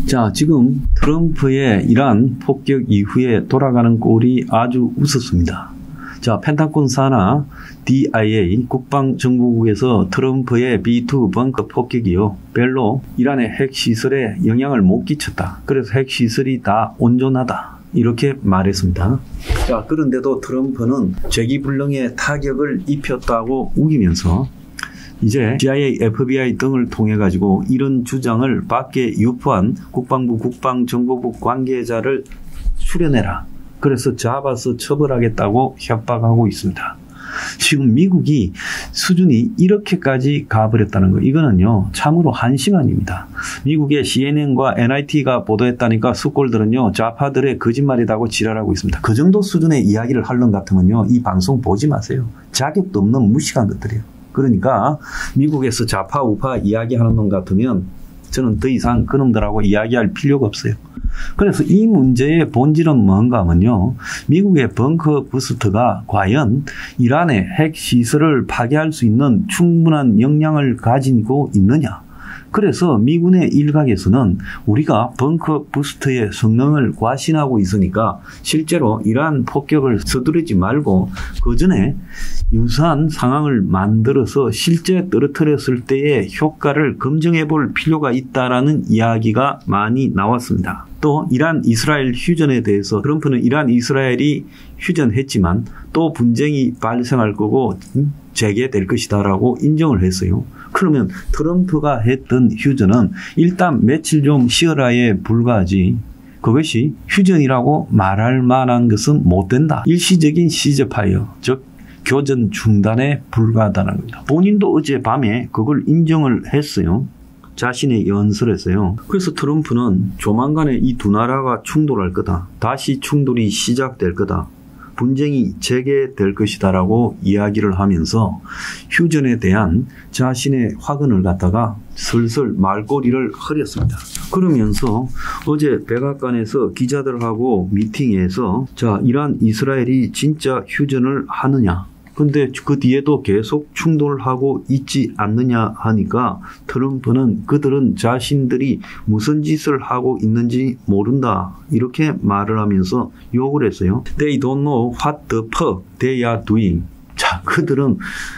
자, 지금 트럼프의 이란 폭격 이후에 돌아가는 꼴이 아주 웃었습니다. 자, 펜타곤 산하 DIA 국방정보국에서 트럼프의 B2 벙커 폭격이요, 별로 이란의 핵시설에 영향을 못 끼쳤다. 그래서 핵시설이 다 온전하다, 이렇게 말했습니다. 자, 그런데도 트럼프는 죄기불능의 타격을 입혔다고 우기면서 이제 CIA, FBI 등을 통해 가지고 이런 주장을 밖에 유포한 국방부 국방정보국 관계자를 추려내라, 그래서 잡아서 처벌하겠다고 협박하고 있습니다. 지금 미국이 수준이 이렇게까지 가버렸다는 거, 이거는요 참으로 한심합니다. 미국의 CNN과 NIT가 보도했다니까 숙골들은요 좌파들의 거짓말이라고 지랄하고 있습니다. 그 정도 수준의 이야기를 하는 것 같으면요 이 방송 보지 마세요. 자격도 없는 무식한 것들이에요. 그러니까 미국에서 좌파 우파 이야기하는 놈 같으면 저는 더 이상 그놈들하고 이야기할 필요가 없어요. 그래서 이 문제의 본질은 뭔가 하면요, 미국의 벙커 부스트가 과연 이란의 핵시설을 파괴할 수 있는 충분한 역량을 가지고 있느냐. 그래서 미군의 일각에서는 우리가 벙커 부스트의 성능을 과신하고 있으니까 실제로 이러한 폭격을 서두르지 말고 그 전에 유사한 상황을 만들어서 실제 떨어뜨렸을 때의 효과를 검증해 볼 필요가 있다라는 이야기가 많이 나왔습니다. 또 이란 이스라엘 휴전에 대해서 트럼프는 이란 이스라엘이 휴전했지만 또 분쟁이 발생할 거고 재개될 것이다라고 인정을 했어요. 그러면 트럼프가 했던 휴전은 일단 며칠 좀 쉬어라에 불과하지, 그것이 휴전이라고 말할 만한 것은 못 된다. 일시적인 시즈파이어, 즉 교전 중단에 불과하다는 겁니다. 본인도 어젯밤에 그걸 인정을 했어요. 자신의 연설에서요. 그래서 트럼프는 조만간에 이 두 나라가 충돌할 거다, 다시 충돌이 시작될 거다, 분쟁이 재개될 것이다 라고 이야기를 하면서 휴전에 대한 자신의 화근을 갖다가 슬슬 말꼬리를 흐렸습니다. 그러면서 어제 백악관에서 기자들하고 미팅에서 자, 이란 이스라엘이 진짜 휴전을 하느냐, 근데 그 뒤에도 계속 충돌하고 있지 않느냐 하니까 트럼프는 그들은 자신들이 무슨 짓을 하고 있는지 모른다, 이렇게 말을 하면서 욕을 했어요. They don't know what the fuck they are doing. 자, 그들은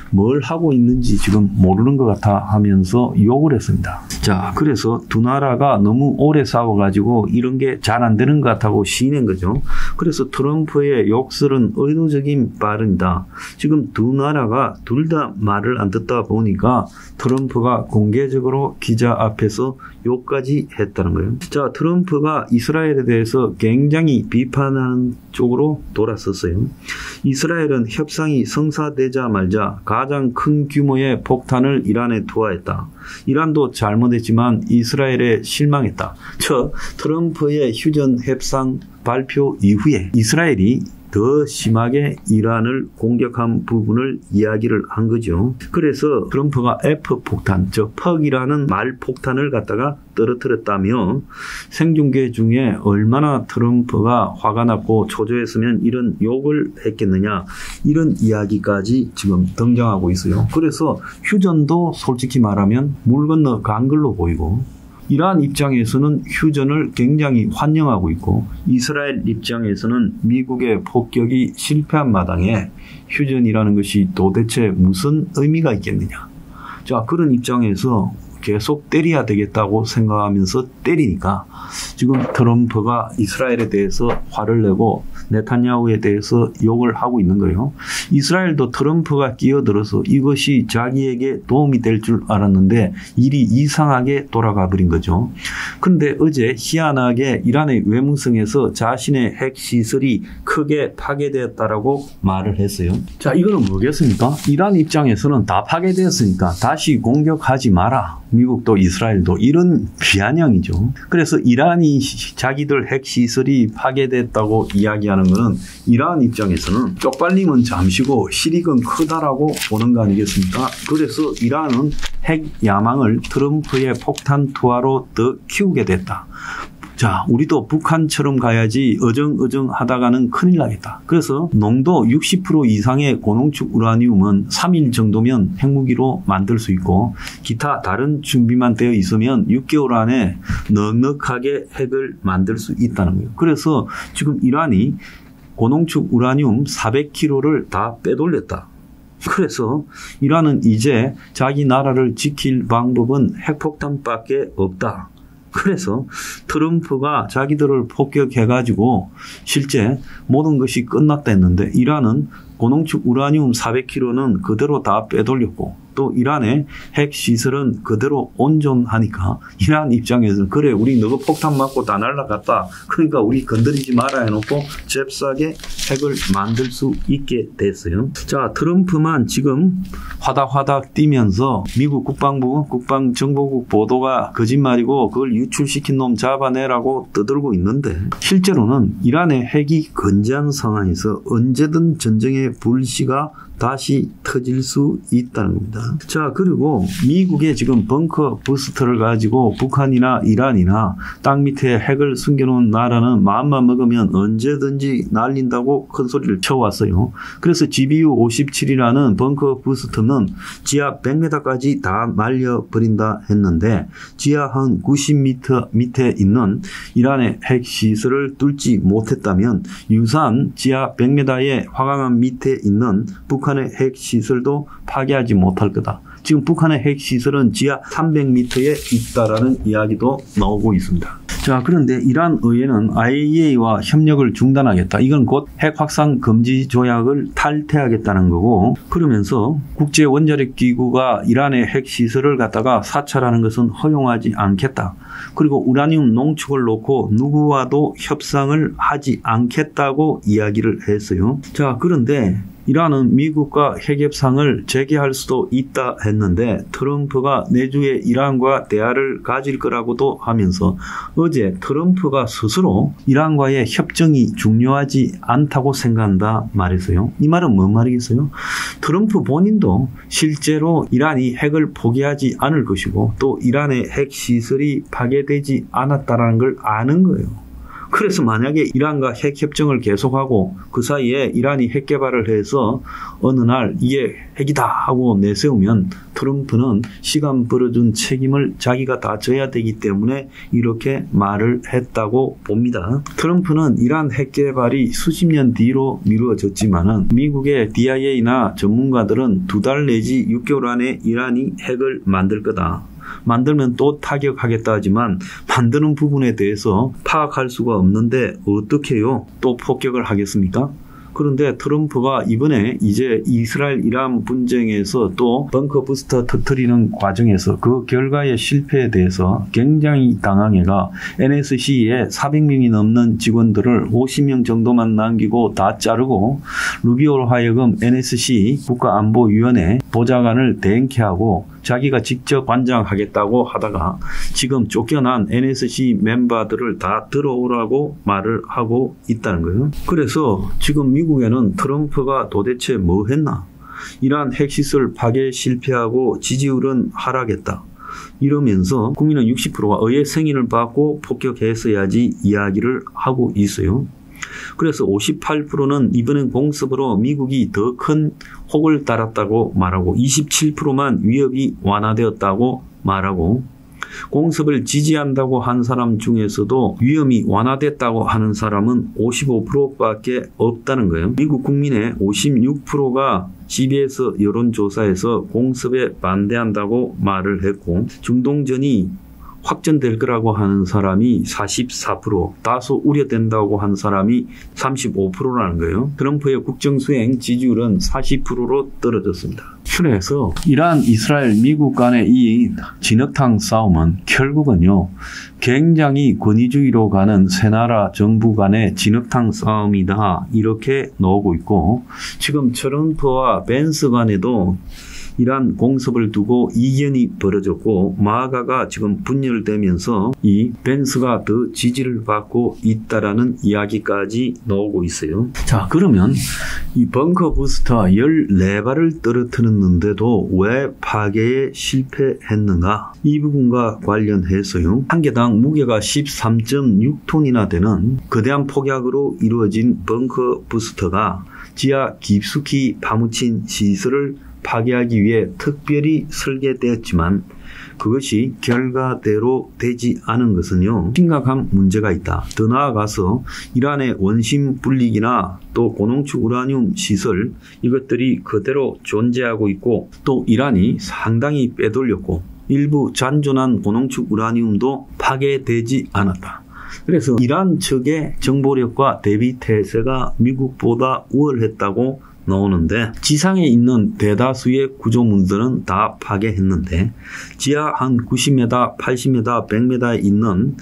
뭘 하고 있는지 지금 모르는 것 같아 하면서 욕을 했습니다. 자, 그래서 두 나라가 너무 오래 싸워가지고 이런 게 잘 안 되는 것 같다고 시인한 거죠. 그래서 트럼프의 욕설은 의도적인 발언이다. 지금 두 나라가 둘 다 말을 안 듣다 보니까 트럼프가 공개적으로 기자 앞에서 욕까지 했다는 거예요. 자, 트럼프가 이스라엘에 대해서 굉장히 비판하는 쪽으로 돌아섰어요. 이스라엘은 협상이 성사되자마자 가장 큰 규모의 폭탄을 이란에 투하했다. 이란도 잘못했지만 이스라엘에 실망했다. 저 트럼프의 휴전 협상 발표 이후에 이스라엘이 더 심하게 이란을 공격한 부분을 이야기를 한 거죠. 그래서 트럼프가 F폭탄, 즉 퍽이라는 말폭탄을 갖다가 떨어뜨렸다며 생중계 중에 얼마나 트럼프가 화가 났고 초조했으면 이런 욕을 했겠느냐, 이런 이야기까지 지금 등장하고 있어요. 그래서 휴전도 솔직히 말하면 물 건너 간 걸로 보이고, 이란 입장에서는 휴전을 굉장히 환영하고 있고, 이스라엘 입장에서는 미국의 폭격이 실패한 마당에 휴전이라는 것이 도대체 무슨 의미가 있겠느냐. 자, 그런 입장에서 계속 때려야 되겠다고 생각하면서 때리니까 지금 트럼프가 이스라엘에 대해서 화를 내고 네타냐후에 대해서 욕을 하고 있는 거예요. 이스라엘도 트럼프가 끼어들어서 이것이 자기에게 도움이 될 줄 알았는데 일이 이상하게 돌아가 버린 거죠. 그런데 어제 희한하게 이란의 외무성에서 자신의 핵시설이 크게 파괴되었다라고 말을 했어요. 자, 이거는 뭐겠습니까? 이란 입장에서는 다 파괴되었으니까 다시 공격하지 마라. 미국도 이스라엘도 이런 비아냥이죠. 그래서 이란이 자기들 핵시설이 파괴됐다고 이야기하는 것은 이란 입장에서는 쪽팔림은 잠시고 실익은 크다라고 보는 거 아니겠습니까? 그래서 이란은 핵 야망을 트럼프의 폭탄 투하로 더 키우게 됐다. 자, 우리도 북한처럼 가야지 어정어정 하다가는 큰일 나겠다. 그래서 농도 60% 이상의 고농축 우라늄은 3일 정도면 핵무기로 만들 수 있고 기타 다른 준비만 되어 있으면 6개월 안에 넉넉하게 핵을 만들 수 있다는 거예요. 그래서 지금 이란이 고농축 우라늄 400kg를 다 빼돌렸다. 그래서 이란은 이제 자기 나라를 지킬 방법은 핵폭탄밖에 없다. 그래서 트럼프가 자기들을 폭격해가지고 실제 모든 것이 끝났다 했는데 이란은 고농축 우라늄 400kg는 그대로 다 빼돌렸고 또 이란의 핵시설은 그대로 온전하니까 이란 입장에서는 그래 우리 너가 폭탄 맞고 다 날아갔다. 그러니까 우리 건드리지 마라 해놓고 잽싸게 핵을 만들 수 있게 됐어요. 자, 트럼프만 지금 화닥화닥 뛰면서 미국 국방부 국방정보국 보도가 거짓말이고 그걸 유출시킨 놈 잡아내라고 떠들고 있는데 실제로는 이란의 핵이 건재한 상황에서 언제든 전쟁의 불씨가 다시 터질 수 있다는 겁니다. 자, 그리고 미국의 지금 벙커 부스터를 가지고 북한이나 이란이나 땅 밑에 핵을 숨겨놓은 나라는 마음만 먹으면 언제든지 날린다고 큰 소리를 쳐왔어요. 그래서 GBU-57이라는 벙커 부스터는 지하 100m까지 다 날려버린다 했는데 지하 한 90m 밑에 있는 이란의 핵시설을 뚫지 못했다면 유사한 지하 100m의 화강암 밑에 있는 북한의 핵시설도 파괴하지 못할 거다. 지금 북한의 핵시설은 지하 300m에 있다라는 이야기도 나오고 있습니다. 자, 그런데 이란 의회는 IAEA와 협력을 중단하겠다. 이건 곧 핵 확산 금지 조약을 탈퇴하겠다는 거고 그러면서 국제원자력기구가 이란의 핵시설을 갖다가 사찰하는 것은 허용하지 않겠다. 그리고 우라늄 농축을 놓고 누구와도 협상을 하지 않겠다고 이야기를 했어요. 자, 그런데 이란은 미국과 핵협상을 재개할 수도 있다 했는데 트럼프가 내주에 이란과 대화를 가질 거라고도 하면서 어제 트럼프가 스스로 이란과의 협정이 중요하지 않다고 생각한다 말했어요. 이 말은 뭔 말이겠어요? 트럼프 본인도 실제로 이란이 핵을 포기하지 않을 것이고 또 이란의 핵시설이 파괴되지 않았다는 걸 아는 거예요. 그래서 만약에 이란과 핵협정을 계속하고 그 사이에 이란이 핵 개발을 해서 어느 날 이게 핵이다 하고 내세우면 트럼프는 시간 벌어준 책임을 자기가 다 져야 되기 때문에 이렇게 말을 했다고 봅니다. 트럼프는 이란 핵 개발이 수십 년 뒤로 미루어졌지만은 미국의 DIA나 전문가들은 2달 내지 6개월 안에 이란이 핵을 만들 거다. 만들면 또 타격하겠다 하지만 만드는 부분에 대해서 파악할 수가 없는데 어떻게 해요? 또 폭격을 하겠습니까? 그런데 트럼프가 이번에 이제 이스라엘 이란 분쟁에서 또 벙커 부스터 터뜨리는 과정에서 그 결과의 실패에 대해서 굉장히 당황해가 NSC에 400명이 넘는 직원들을 50명 정도만 남기고 다 자르고 루비오로 하여금 NSC 국가안보위원회 보좌관을 대행케 하고 자기가 직접 관장하겠다고 하다가 지금 쫓겨난 NSC 멤버들을 다 들어오라고 말을 하고 있다는 거예요. 그래서 지금 미국에는 트럼프가 도대체 뭐 했나? 이란 핵시설 파괴 실패하고 지지율은 하락했다. 이러면서 국민은 60%가 의회 승인을 받고 폭격했어야지 이야기를 하고 있어요. 그래서 58%는 이번엔 공습으로 미국이 더 큰 혹을 달았다고 말하고 27%만 위협이 완화되었다고 말하고 공습을 지지한다고 한 사람 중에서도 위험이 완화됐다고 하는 사람은 55%밖에 없다는 거예요. 미국 국민의 56%가 CBS 여론조사에서 공습에 반대한다고 말을 했고 중동전이 확전될 거라고 하는 사람이 44%, 다소 우려된다고 한 사람이 35%라는 거예요. 트럼프의 국정수행 지지율은 40%로 떨어졌습니다. 그래서 이란, 이스라엘, 미국 간의 이 진흙탕 싸움은 결국은요, 굉장히 권위주의로 가는 세 나라 정부 간의 진흙탕 싸움이다. 이렇게 나오고 있고, 지금 트럼프와 벤스 간에도 이란 공습을 두고 이견이 벌어졌고 마가가 지금 분열되면서 이 벤스가 더 지지를 받고 있다라는 이야기까지 나오고 있어요. 자, 그러면 이 벙커 부스터 14발을 떨어뜨렸는데도 왜 파괴에 실패했는가? 이 부분과 관련해서요. 한 개당 무게가 13.6톤이나 되는 거대한 폭약으로 이루어진 벙커 부스터가 지하 깊숙이 파묻힌 시설을 파괴하기 위해 특별히 설계되었지만 그것이 결과대로 되지 않은 것은요, 심각한 문제가 있다. 더 나아가서 이란의 원심 분리기나 또 고농축 우라늄 시설, 이것들이 그대로 존재하고 있고 또 이란이 상당히 빼돌렸고 일부 잔존한 고농축 우라늄도 파괴되지 않았다. 그래서 이란 측의 정보력과 대비태세가 미국보다 우월했다고 나오는데 지상에 있는 대다수의 구조물들은 다 파괴했는데 지하 한 90m, 80m, 100m에 있는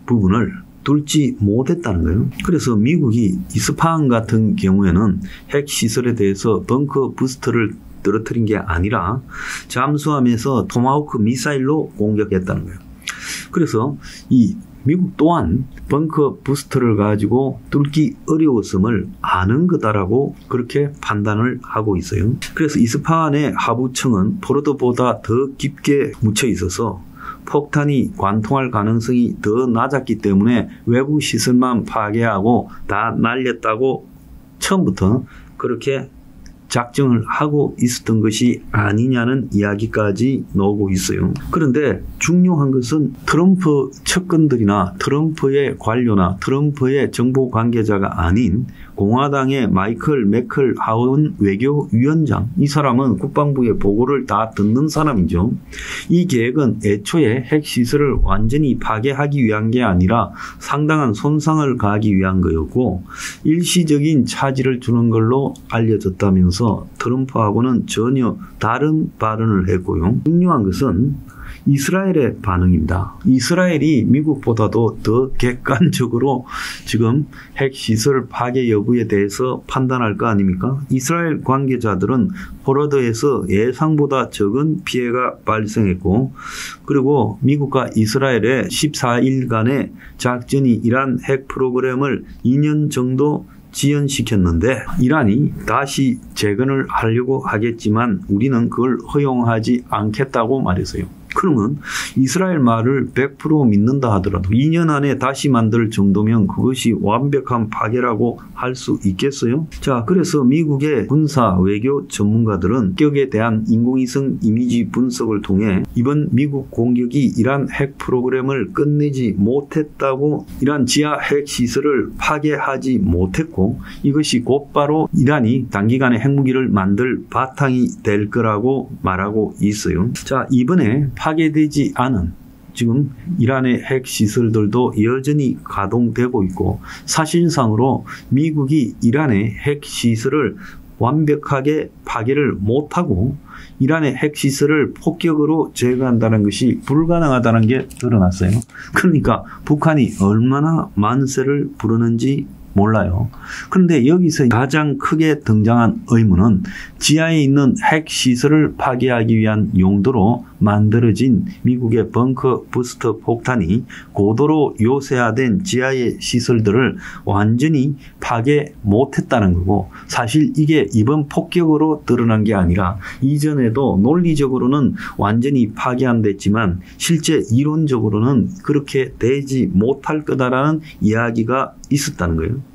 부분을 뚫지 못했다는 거예요. 그래서 미국이 이스파한 같은 경우에는 핵시설에 대해서 벙커 부스터를 떨어뜨린 게 아니라 잠수함에서 토마호크 미사일로 공격했다는 거예요. 그래서 이 미국 또한 벙커 부스터를 가지고 뚫기 어려웠음을 아는 거다라고 그렇게 판단을 하고 있어요. 그래서 이스파한의 하부층은 포로드보다 더 깊게 묻혀 있어서 폭탄이 관통할 가능성이 더 낮았기 때문에 외부 시설만 파괴하고 다 날렸다고 처음부터 그렇게 작정을 하고 있었던 것이 아니냐는 이야기까지 나오고 있어요. 그런데 중요한 것은 트럼프 측근들이나 트럼프의 관료나 트럼프의 정보 관계자가 아닌 공화당의 마이클 맥컬하운 외교위원장, 이 사람은 국방부의 보고를 다 듣는 사람이죠. 이 계획은 애초에 핵시설을 완전히 파괴하기 위한 게 아니라 상당한 손상을 가하기 위한 거였고 일시적인 차질을 주는 걸로 알려졌다면서 트럼프하고는 전혀 다른 발언을 했고요. 중요한 것은 이스라엘의 반응입니다. 이스라엘이 미국보다도 더 객관적으로 지금 핵시설 파괴 여부에 대해서 판단할 거 아닙니까? 이스라엘 관계자들은 포로드에서 예상보다 적은 피해가 발생했고 그리고 미국과 이스라엘의 14일간의 작전이 이란 핵 프로그램을 2년 정도 지연시켰는데 이란이 다시 재건을 하려고 하겠지만 우리는 그걸 허용하지 않겠다고 말했어요. 그러면 이스라엘 말을 100% 믿는다 하더라도 2년 안에 다시 만들 정도면 그것이 완벽한 파괴라고 할 수 있겠어요? 자, 그래서 미국의 군사 외교 전문가들은 격에 대한 인공위성 이미지 분석을 통해 이번 미국 공격이 이란 핵 프로그램을 끝내지 못했다고 이란 지하 핵 시설을 파괴하지 못했고 이것이 곧바로 이란이 단기간에 핵무기를 만들 바탕이 될 거라고 말하고 있어요. 자, 이번에 파괴되지 않은 지금 이란의 핵시설들도 여전히 가동되고 있고 사실상으로 미국이 이란의 핵시설을 완벽하게 파괴를 못하고 이란의 핵시설을 폭격으로 제거한다는 것이 불가능하다는 게 드러났어요. 그러니까 북한이 얼마나 만세를 부르는지 몰라요. 그런데 여기서 가장 크게 등장한 의문은 지하에 있는 핵시설을 파괴하기 위한 용도로 만들어진 미국의 벙커 부스터 폭탄이 고도로 요새화된 지하의 시설들을 완전히 파괴 못했다는 거고 사실 이게 이번 폭격으로 드러난 게 아니라 이전에도 논리적으로는 완전히 파괴 안 됐지만 실제 이론적으로는 그렇게 되지 못할 거다라는 이야기가 있었다는 거예요.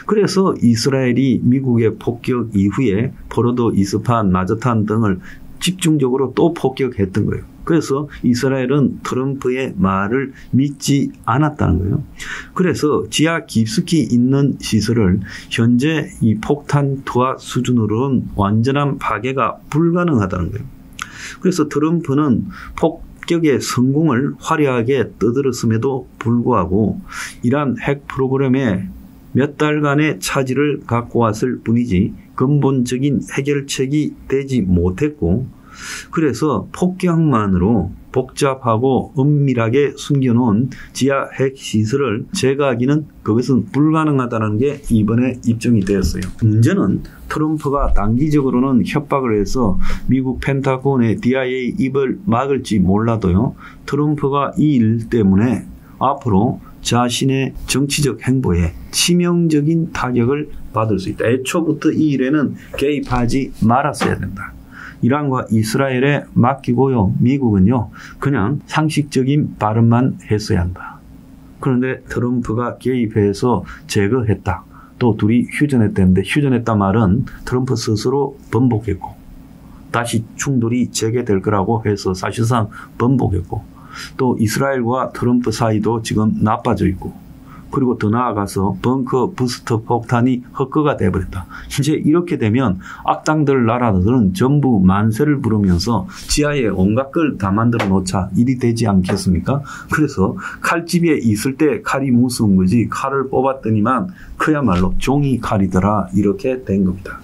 그래서 이스라엘이 미국의 폭격 이후에 포로드, 이스파한, 나저탄 등을 집중적으로 또 폭격했던 거예요. 그래서 이스라엘은 트럼프의 말을 믿지 않았다는 거예요. 그래서 지하 깊숙이 있는 시설을 현재 이 폭탄 투하 수준으로는 완전한 파괴가 불가능하다는 거예요. 그래서 트럼프는 폭격의 성공을 화려하게 떠들었음에도 불구하고 이란 핵 프로그램에 몇 달간의 차질을 갖고 왔을 뿐이지 근본적인 해결책이 되지 못했고 그래서 폭격만으로 복잡하고 은밀하게 숨겨놓은 지하 핵시설을 제거하기는 그것은 불가능하다는 게 이번에 입증이 되었어요. 문제는 트럼프가 단기적으로는 협박을 해서 미국 펜타곤의 DIA 입을 막을지 몰라도요. 트럼프가 이 일 때문에 앞으로 자신의 정치적 행보에 치명적인 타격을 받을 수 있다. 애초부터 이 일에는 개입하지 말았어야 된다. 이란과 이스라엘에 맡기고요. 미국은요. 그냥 상식적인 발언만 했어야 한다. 그런데 트럼프가 개입해서 제거했다. 또 둘이 휴전했다는데 휴전했다 말은 트럼프 스스로 번복했고 다시 충돌이 재개될 거라고 해서 사실상 번복했고 또 이스라엘과 트럼프 사이도 지금 나빠져 있고 그리고 더 나아가서 벙커 부스터 폭탄이 헛거가 돼버렸다. 이제 이렇게 되면 악당들 나라들은 전부 만세를 부르면서 지하에 온갖 걸 다 만들어 놓자 일이 되지 않겠습니까? 그래서 칼집에 있을 때 칼이 무서운 거지 칼을 뽑았더니만 그야말로 종이 칼이더라 이렇게 된 겁니다.